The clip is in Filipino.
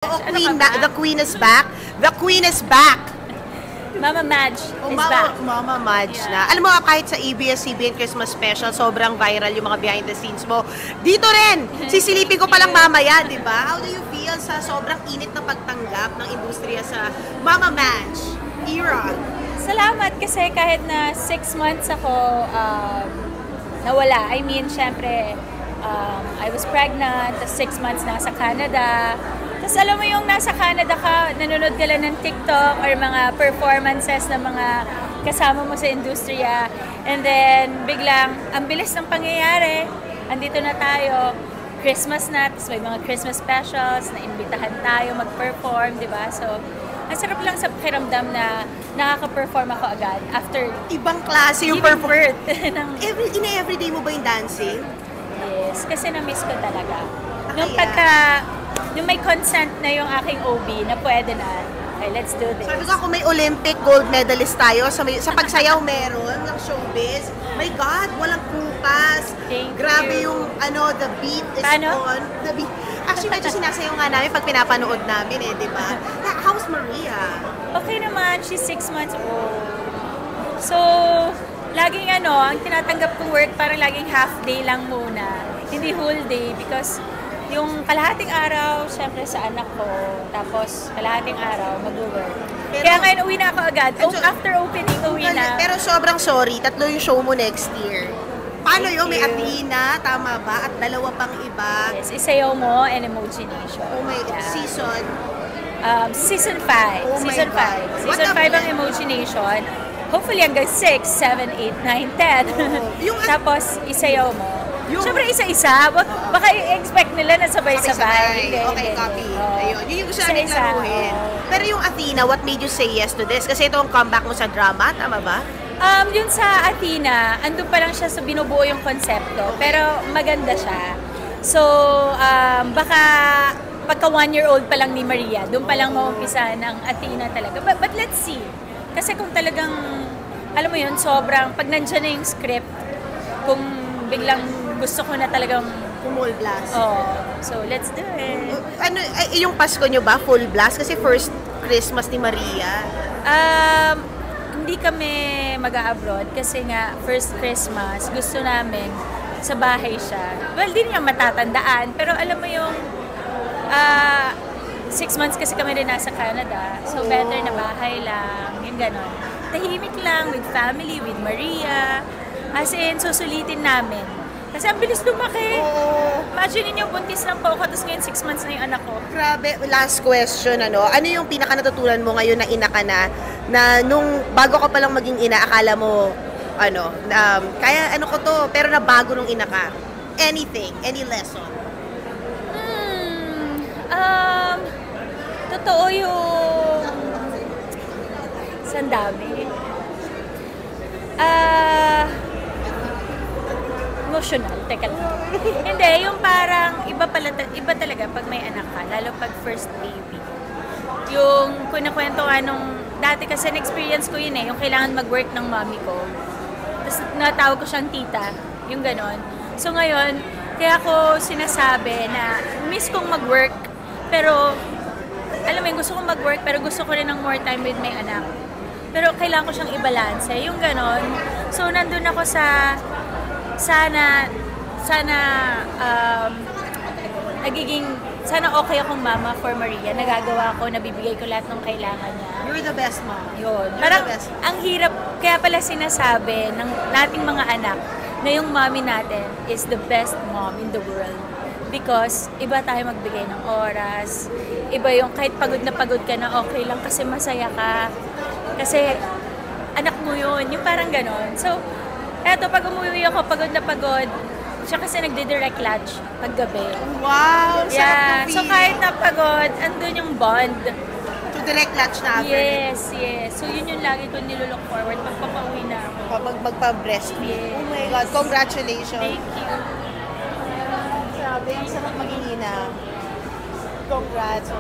The queen is back. The queen is back. Mama Madge is back. Mama Madge na. Alam mo, kahit sa ABS-CBN Christmas Special, sobrang viral yung mga behind the scenes mo. Dito rin, sisilipin ko palang mamaya, di ba? How do you feel sa sobrang init na pagtanggap ng industriya sa Mama Madge era? Salamat kasi kahit na 6 months ako nawala. I mean, syempre, I was pregnant, 6 months nasa Canada. Tapos alam mo yung nasa Canada ka, nanonood ka lang ng TikTok or mga performances ng mga kasama mo sa industriya. And then, biglang, ang bilis ng pangyayari. Andito na tayo. Christmas na, tapos may mga Christmas specials, na imbitahan tayo mag-perform, di ba? So, ang sarap lang sa pakiramdam na nakaka-perform ako agad after ibang klase yung giving birth. Everyday mo ba yung dancing? Yes, kasi na-miss ko talaga. Kaya, Yung may consent na yung aking OB na pwede na, okay, let's do this. Sabi ko kung may Olympic gold medalist tayo, sa pagsayaw meron, ng showbiz, my God, walang kupas. Grabe yung, the beat is on. The beat. Actually, medyo sinasayaw nga namin pag pinapanood namin di ba? How's Maria? Okay naman, she's 6 months old. So, laging ang tinatanggap kong work parang laging half day lang muna. Hindi whole day because yung kalahating araw, syempre sa anak ko, tapos kalahating araw, mag-work. Kaya ngayon, uwi na ako agad. After opening, uwi na. Pero sobrang sorry, 3 yung show mo next year. Paano yun? May Athena, tama ba? At 2 pang iba. Yes, Isayaw Mo and Emoji Nation. Oh my God. Season? Season 5. Oh Season 5. Season 5 ang Emoji Nation. Hopefully hanggang 6, 7, 8, 9, 10. Tapos, Isayaw Mo. Siyempre isa-isa, baka i-expect nila na sabay-sabay. Okay, copy. Ayun, yun yung gusto namin klaruhin. Pero yung Athena, what made you say yes to this? Kasi ito ang comeback mo sa drama, tama ba? Yun sa Athena, andun pa lang siya sa binubuo yung konsepto, pero maganda siya. So, baka pagka 1-year-old pa lang ni Maria, doon pa lang maumpisa ng Athena talaga. But let's see. Kasi kung talagang, alam mo yun, sobrang, pag nandyan na yung script, kung biglang gusto ko na talagang full blast. So let's do it. Yung Pasko nyo ba, full blast? Kasi first Christmas ni Maria. Hindi kami mag-a-abroad kasi nga first Christmas, gusto namin sa bahay siya. Well, di niya matatandaan, pero alam mo yung 6 months kasi kami rin nasa Canada. So better na bahay lang, yung ganon. Tahimik lang, with family, with Maria. As in, susulitin namin. Kasi ang bilis lumaki. Imagine niyo, buntis lang po ako, tapos ngayon 6 months na yung anak ko. Grabe. Last question, ano yung pinaka natutunan mo ngayon na ina ka na nung bago ka palang maging ina, akala mo, kaya ko to, pero nabago nung ina ka? Anything, any lesson? Totoo yung sandami. Emotional, teka lang. Hindi, yung parang iba talaga pag may anak ka, lalo pag first baby. Yung kinakwento nung dati kasi na-experience ko yun yung kailangan mag-work ng mommy ko. Tapos natawag ko siyang tita, yung ganon. So ngayon, kaya ako sinasabi na miss kong mag-work, pero alam mo yun, gusto kong mag-work, pero gusto ko rin ng more time with my anak. Pero kailangan ko siyang i-balance, yung ganon. So nandun ako sa sana okay akong mama for Maria. Nagagawa ko, nabibigay ko lahat ng kailangan niya. You're the best mom. Yun. Parang ang hirap, kaya pala sinasabi ng nating mga anak na yung mommy natin is the best mom in the world. Because iba tayo magbigay ng oras. Iba yung kahit pagod ka na okay lang kasi masaya ka. Kasi anak mo yun. Yung parang ganon. So, eto, pag umuwi ako, pagod na pagod, siya kasi nagdi-direct lunch paggabi. Wow! Yeah. So kahit na pagod, andun yung bond. To direct lunch na after. Yes. So yun yung lagi ko nilulook forward pag papauwi na ako. Pag magpa-breastfeed. Yes. Oh my God, congratulations. Thank you. Grabe, ang sarap maging ina. Congrats.